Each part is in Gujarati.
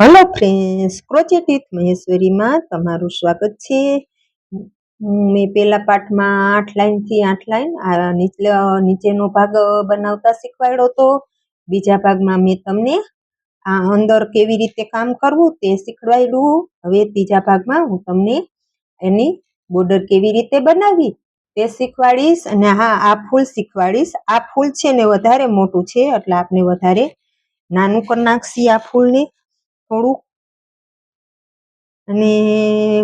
હેલો ફ્રેન્ડ્સ, ક્રોચેટ વિથ મહેશ્વરીમાં તમારું સ્વાગત છે. મેં પહેલા પાઠમાં 8 લાઈનથી 8 લાઈન નીચેનો ભાગ બનાવતા શીખવાડ્યો હતો. બીજા ભાગમાં મેં તમને આ અંદર કેવી રીતે કામ કરવું તે શીખવાડ્યું. હવે ત્રીજા ભાગમાં હું તમને એની બોર્ડર કેવી રીતે બનાવવી તે શીખવાડીશ. અને હા, આ ફૂલ શીખવાડીશ. આ ફૂલ છે ને વધારે મોટું છે એટલે આપણે વધારે નાનું કરી નાખશી આ ફૂલને થોડુંક. અને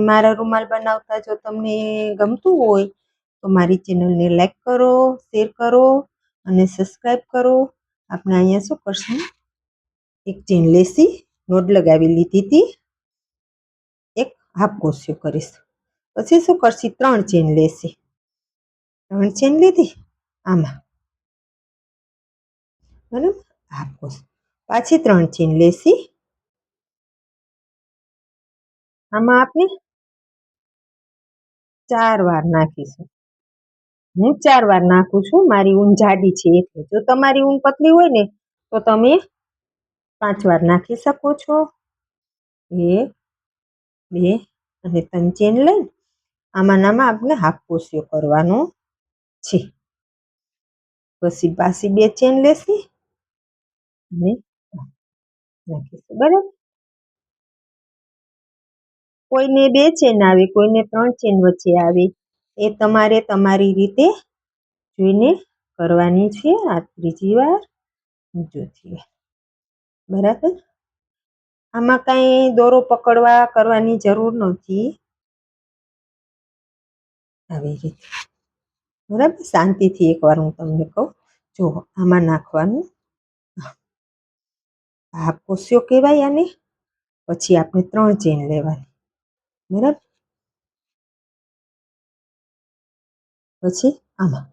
મારા રૂમાલ બનાવતા જો તમને ગમતું હોય તો મારી ચેનલને લાઈક કરો, શેર કરો અને સબસ્ક્રાઈબ કરો. આપણે અહીંયા શું કરશું, એક ચેન લેસી નોટ લગાવી લીધી હતી, એક હાફ ક્રોશિયો કરીશ. પછી શું કરશી, 3 ચેન લેસી, 3 ચેન લીધી આમાં, બરાબર, હાફ ક્રોશિયો, પાછી 3 ચેન લેસી. આમાં આપણે 4 વાર નાખીશું. હું 4 વાર નાખું છું, મારી ઊન જાડી છે એટલે. જો તમારી ઊન પતલી હોય ને તો તમે 5 વાર નાખી શકો છો. 1, 2 અને 3 ચેન લઈ આમાં આપણે હાફ ક્રોશિયો કરવાનો છે. પછી પાછી 2 ચેન લેશી અને નાખીશું, બરાબર. કોઈને 2 ચેન આવે, કોઈને 3 ચેન વચ્ચે આવે, એ તમારે તમારી રીતે જોઈને કરવાની છે. આ ત્રીજી વાર, ચોથી વાર, બરાબર. આમાં કાંઈ દોરો પકડવા કરવાની જરૂર નથી, આવી રીતે, બરાબર. શાંતિથી એકવાર હું તમને કહું, જો આમાં નાખવાનું હાફ ક્રોશિયો કહેવાય આને. પછી આપણે 3 ચેન લેવાની, બરાબર. પછી આમાં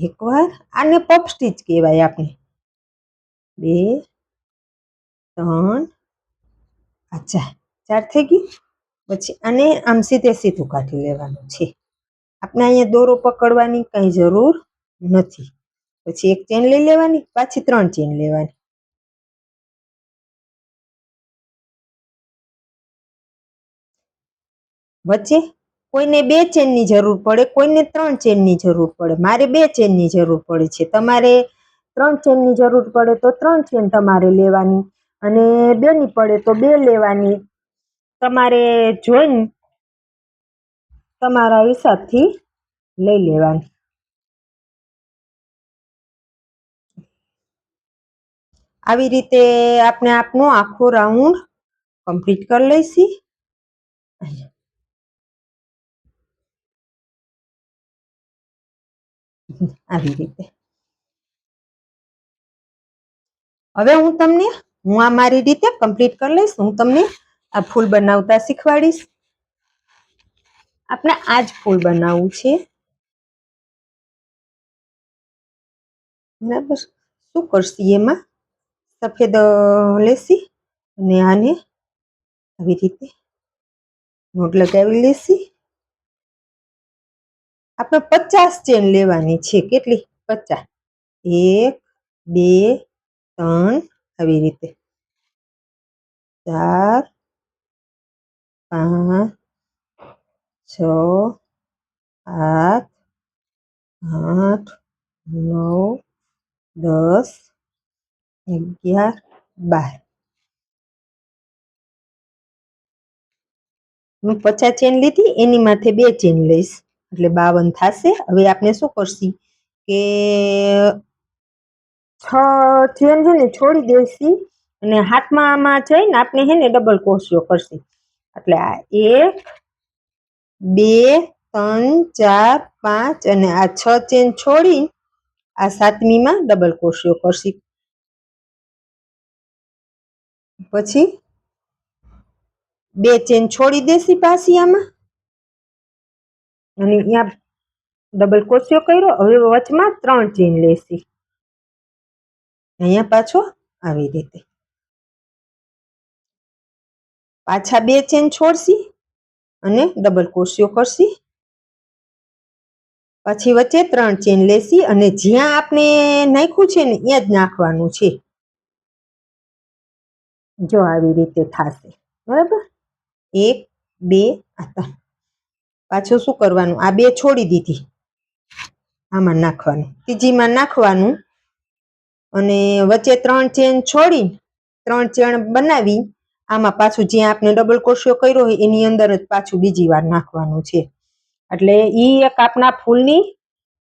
એકવાર, આને પફ સ્ટીચ કહેવાય આપણે. 2, 3, આ 4 થઈ ગઈ. પછી આને આમ સીધે સીધું કાઢી લેવાનું છે. આપણે અહીંયા દોરો પકડવાની કંઈ જરૂર નથી. પછી 1 ચેન લઈ લેવાની, પાછી 3 ચેન લેવાની. વચ્ચે કોઈને 2 ચેનની જરૂર પડે, કોઈને 3 ચેનની જરૂર પડે. મારે 2 ચેનની જરૂર પડે છે. તમારે 3 ચેનની જરૂર પડે તો 3 ચેન તમારે લેવાની, અને 2 ની પડે તો 2 લેવાની. તમારે જોઈને તમારા હિસાબથી લઈ લેવાની. આવી રીતે આપણે આપનો આખો રાઉન્ડ કમ્પ્લીટ કરી લઈશી. આવી રીતે. હવે હું આ મારી રીતે કમ્પ્લીટ કરી લઈશ. હું તમને આ ફૂલ બનાવતા શીખવાડીશ. આપણે આ જ ફૂલ બનાવવું છે, બરાબર. શું કરશી, એમાં સફેદ લેસી અને આને આવી રીતે નોટ લગાવી લેશી. આપણે 50 ચેન લેવાની છે. કેટલી? 50. 1, 2, 3, આવી રીતે 4, 5, 6, 7, 8, 9, 10, 11, 12. હું 50 ચેન લીધી, એની માથે 2 ચેન લઈશ એટલે 52 થશે. હવે આપણે શું કરશી કે 6 ચેન છે ને છોડી દેશી, અને હાથમાં આમાં જઈને આપણે હે ને ડબલ ક્રોશિયો કરશી. એટલે આ 1, 2, 3, 4, 5 અને આ 6 ચેન છોડી આ 7મીમાં ડબલ ક્રોશિયો કરશી. પછી 2 ચેન છોડી દેશી પાછી આમાં, અને અહીંયા ડબલ ક્રોશિયો કર્યો. હવે વચમાં 3 ચેન લેશી, અહીંયા પાછો આવી રીતે પાછા 2 ચેન છોડશી અને ડબલ ક્રોશિયો કરશી. પછી વચ્ચે 3 ચેન લેશી અને જ્યાં આપણે નાખ્યું છે ને ત્યાં જ નાખવાનું છે. જો આવી રીતે થશે, બરાબર. 1 2 આ 3. પાછું શું કરવાનું, આ 2 છોડી દીધી, આમાં નાખવાનું, ત્રીજીમાં નાખવાનું અને વચ્ચે 3 ચેન છોડી 3 ચેન બનાવી આમાં પાછું જ્યાં આપણે ડબલ ક્રોશિયો કર્યો હોય એની અંદર જ પાછું બીજી વાર નાખવાનું છે. એટલે ઈ એક આપણા ફૂલની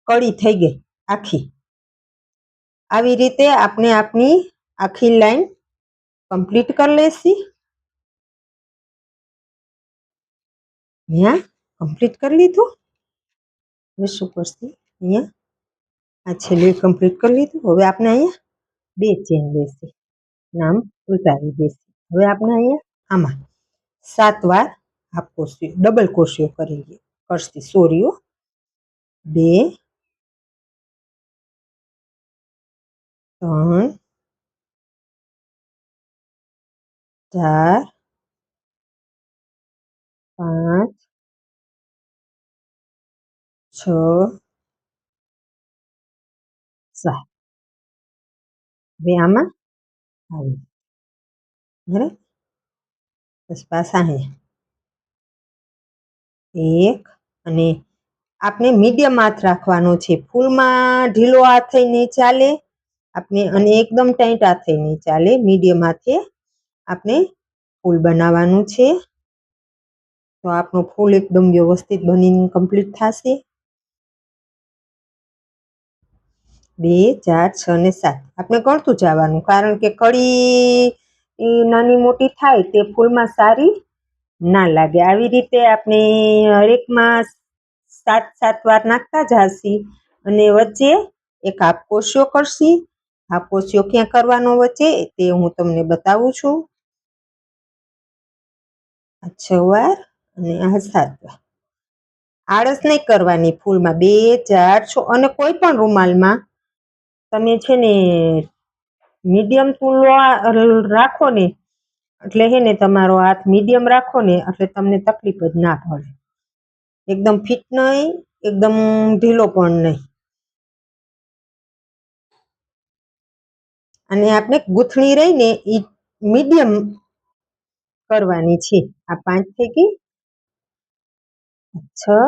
કળી થઈ ગઈ આખી. આવી રીતે આપણે આપણી આખી લાઈન કમ્પ્લીટ કરી લેશી. અહીંયા કમ્પ્લીટ કરી લીધું. હવે શું કરશી, અહીંયા આ છેલ્લે કમ્પ્લીટ કરી લીધું. હવે આપણે અહીંયા 2 ચેન લેશી, નામ ઉલટાવી દેશી. હવે આપણે અહીંયા આમાં 7 વાર હાફ ક્રોશિયો ડબલ ક્રોશિયો કરશી. સોરી 2 3 4 5 6 7. હવે આમાં આવી, બરાબર. બસ પાછા અહીંયા 1 અને આપણે મીડિયમ હાથ રાખવાનો છે. ફૂલમાં ઢીલો હાથ થઈ નહીં ચાલે આપણે, અને એકદમ ટાઈટ હાથ થઈ નહીં ચાલે. મીડિયમ હાથે આપણે ફૂલ બનાવવાનું છે, તો આપણું ફૂલ એકદમ વ્યવસ્થિત બનીને કમ્પ્લીટ થશે. 2 4 6 ને 7 આપણે ગણતું જવાનું, કારણ કે કળી નાની મોટી થાય તે ફૂલમાં સારી ના લાગે. આવી રીતે આપણે હરેકમાં 7 વાર નાખતા જશી અને વચ્ચે એક હાફ ક્રોશિયો કરશી. હાફ ક્રોશિયો ક્યાં કરવાનો વચ્ચે તે હું તમને બતાવું છું. આ 6 વાર અને આ 7 વાર. આળસ નહીં કરવાની ફૂલમાં. 2 4 6 અને કોઈ પણ રૂમાલમાં તમે છે ને મીડિયમ ટૂલ રાખો ને એટલે હે ને તમારો હાથ મીડિયમ રાખો ને એટલે તમને તકલીફ જ ના પડે. એકદમ ફિટ નહીં, એકદમ ઢીલો પણ નહીં. અને આપણે ગૂંથણી રહીને એ મીડિયમ કરવાની છે. આ 5 થઈ ગઈ, 6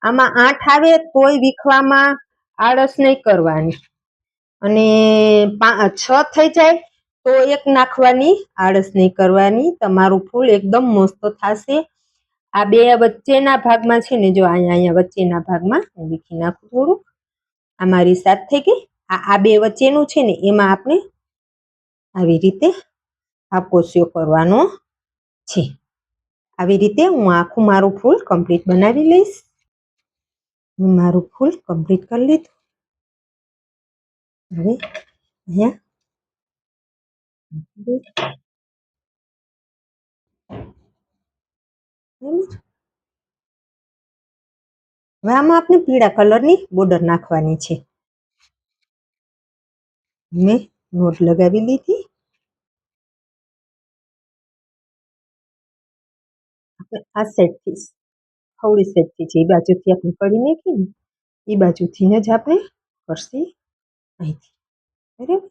આમાં 8 આવે તોય વીખવામાં આળસ નહીં કરવાની, અને 6 થઈ જાય તો એક નાખવાની આળસ નહીં કરવાની. તમારું ફૂલ એકદમ મસ્ત થશે. આ 2 વચ્ચેના ભાગમાં છે ને, જો અહીંયા વચ્ચેના ભાગમાં હું વીખી નાખું થોડુંક. આ મારી 7 થઈ ગઈ. આ 2 વચ્ચેનું છે ને એમાં આપણે આવી રીતે હાફ ક્રોશિયો કરવાનો છે. આવી રીતે હું આખું મારું ફૂલ કમ્પ્લીટ બનાવી લઈશ. હું મારું ફૂલ કમ્પ્લીટ કરી લીધું. હવે અહીંયા હવે આમાં આપણે પીળા કલરની બોર્ડર નાખવાની છે. મેં નોટ લગાવી લીધી. આ સાઈડથી ખવડી સાઈડથી છે, એ બાજુથી આપણે કરી નાખી ને એ બાજુથી જ આપણે કરશી અહીંથી, બરાબર.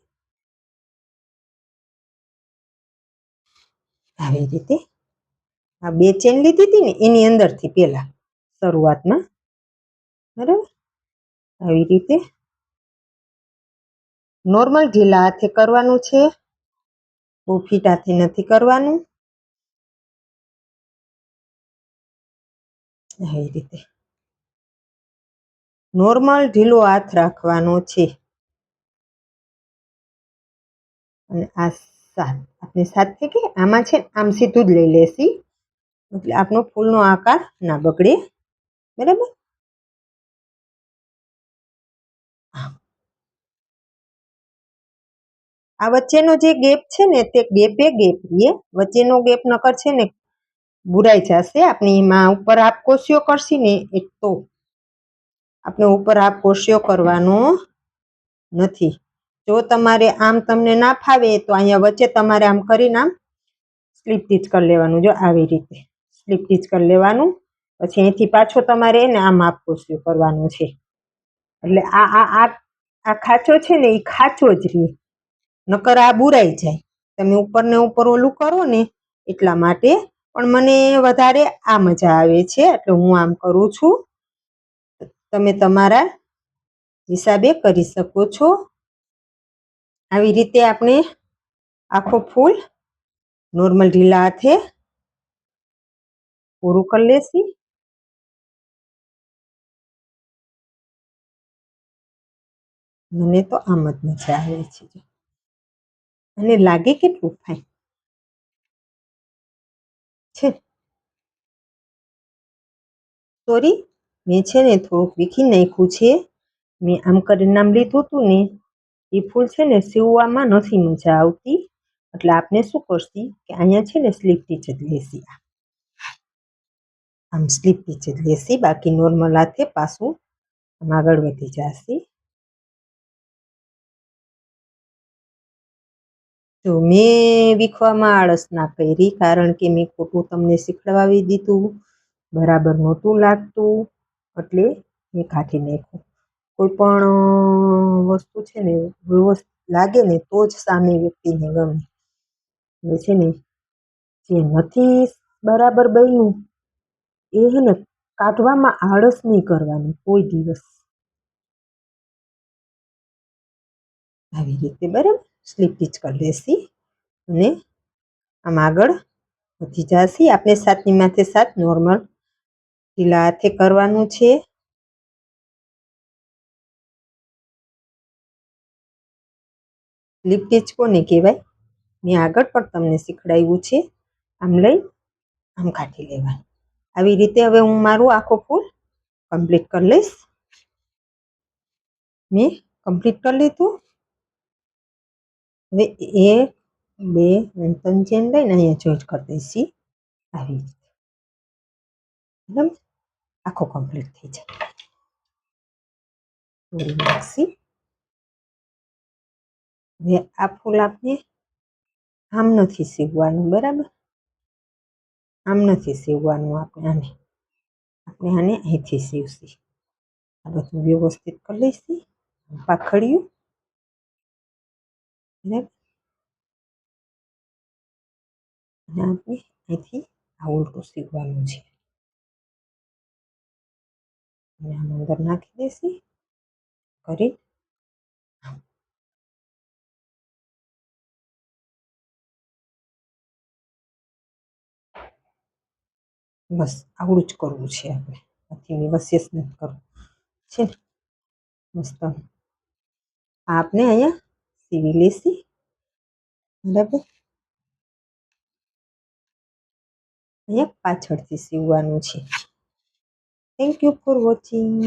આવી રીતે આ 2 ચેન લીધી હતી ને એની અંદરથી પહેલા શરૂઆતમાં, બરાબર. આવી રીતે નોર્મલ ઢીલા હાથે કરવાનું છે, બહુ ફીટ હાથે નથી કરવાનું. આવી રીતે નોર્મલ ઢીલો હાથ રાખવાનો છે. અને આ 7 આપણે 7 થઈ ગઈ. આમાં છે આમ સીધું જ લઈ લેશી એટલે આપણો ફૂલનો આકાર ના બગડે, બરાબર. આ વચ્ચેનો જે ગેપ છે ને તે ગેપે ગેપ રહીએ. વચ્ચેનો ગેપ નકર છે ને બુરાઈ જશે. આપણે એમાં ઉપર હાફ ક્રોશિયો કરશી ને એક તો આપણે ઉપર હાફ ક્રોશિયો કરવાનો નથી. જો તમારે આમ તમને ના ફાવે તો અહીંયા વચ્ચે તમારે આમ કરીને આમ સ્લીપ સ્ટીચ કરી લેવાનું. જો આવી રીતે સ્લીપ સ્ટીચ કરી લેવાનું. પછી અહીંથી પાછો તમારે એને આમ હાફ ક્રોશિયો કરવાનો છે. એટલે આ ખાંચો છે ને એ ખાંચો જ રહે, નકર આ બુરાઈ જાય. તમે ઉપર ને ઉપર ઓલું કરો ને એટલા માટે, પણ મને વધારે આ મજા આવે છે એટલે હું આમ કરું છું. તમે તમારા હિસાબે કરી શકો છો. આવી રીતે આપણે આખો ફૂલ નોર્મલ ઢીલા હાથે પૂરું કરી લેશી. મને તો આમ જ મજા આવે છે અને લાગે કેટલું ફાઇન છે. સોરી, મેં છે ને થોડુંક વીખી નાખ્યું છે. મેં આમ કરીને નામ લીધું હતું ને એ ફૂલ છે ને સીવવામાં નથી મજા આવતી, એટલે આપણે શું કરશી કે અહીંયા છે ને સ્લીપ સ્ટીચ જ લેશી. આમ સ્લીપ સ્ટીચ જ લેશી, બાકી નોર્મલ હાથે પાછું આમ આગળ વધી જશે. તો મેં વીખવામાં આળસ ના કરી, કારણ કે મેં ખોટું તમને શીખવાડી દીધું, બરાબર નહોતું લાગતું, એટલે મેં કાઢી નાખ્યું. કોઈ પણ વસ્તુ છે ને વ્યવસ્થિત લાગે ને તો જ સામે વ્યક્તિને ગમે. એ છે ને જે નથી બરાબર બન્યું એ છે ને કાઢવામાં આળસ નહીં કરવાની કોઈ દિવસ. આવી રીતે બરાબર સ્લીપ સ્ટીચ કરી લેશી અને આમ આગળ વધી જશે. આપણે સાતની માથે સાત નોર્મલ ઢીલા હાથે કરવાનું છે. સ્લીપ સ્ટીચ કોને કહેવાય, મેં આગળ પણ તમને શીખવાડ્યું છે. આમ લઈ આમ કાઢી લેવાનું. આવી રીતે હવે હું મારું આખો ફૂલ કમ્પ્લીટ કરી લઈશ. મેં કમ્પ્લીટ કરી લીધું. હવે 1 2 અને 3 ચેન લઈને અહીંયા જોઈન્ટ કરી દઈશી. આવી રીતે બરાબર આખો કમ્પ્લીટ થઈ જાય. દોરી નાખશી. હવે આ ફૂલ આપણે આમ નથી સીવવાનું, બરાબર આમ નથી સીવવાનું. આપણે આને અહીંથી સીવશી. આ બધું વ્યવસ્થિત કરી લઈશી. પાખડિયું બરાબર, અને આપણે અહીંથી આ ઉલટું સીવવાનું છે. અને આમ અંદર નાખી દેશી કરી. બસ આવડું જ કરવું છે આપણે, બાકી વિશેષ નથી કરવું છે ને. મસ્ત આપણે અહીંયા સીવી લેશી. બરાબર, અહીંયા પાછળથી સીવવાનું છે. Thank you for watching.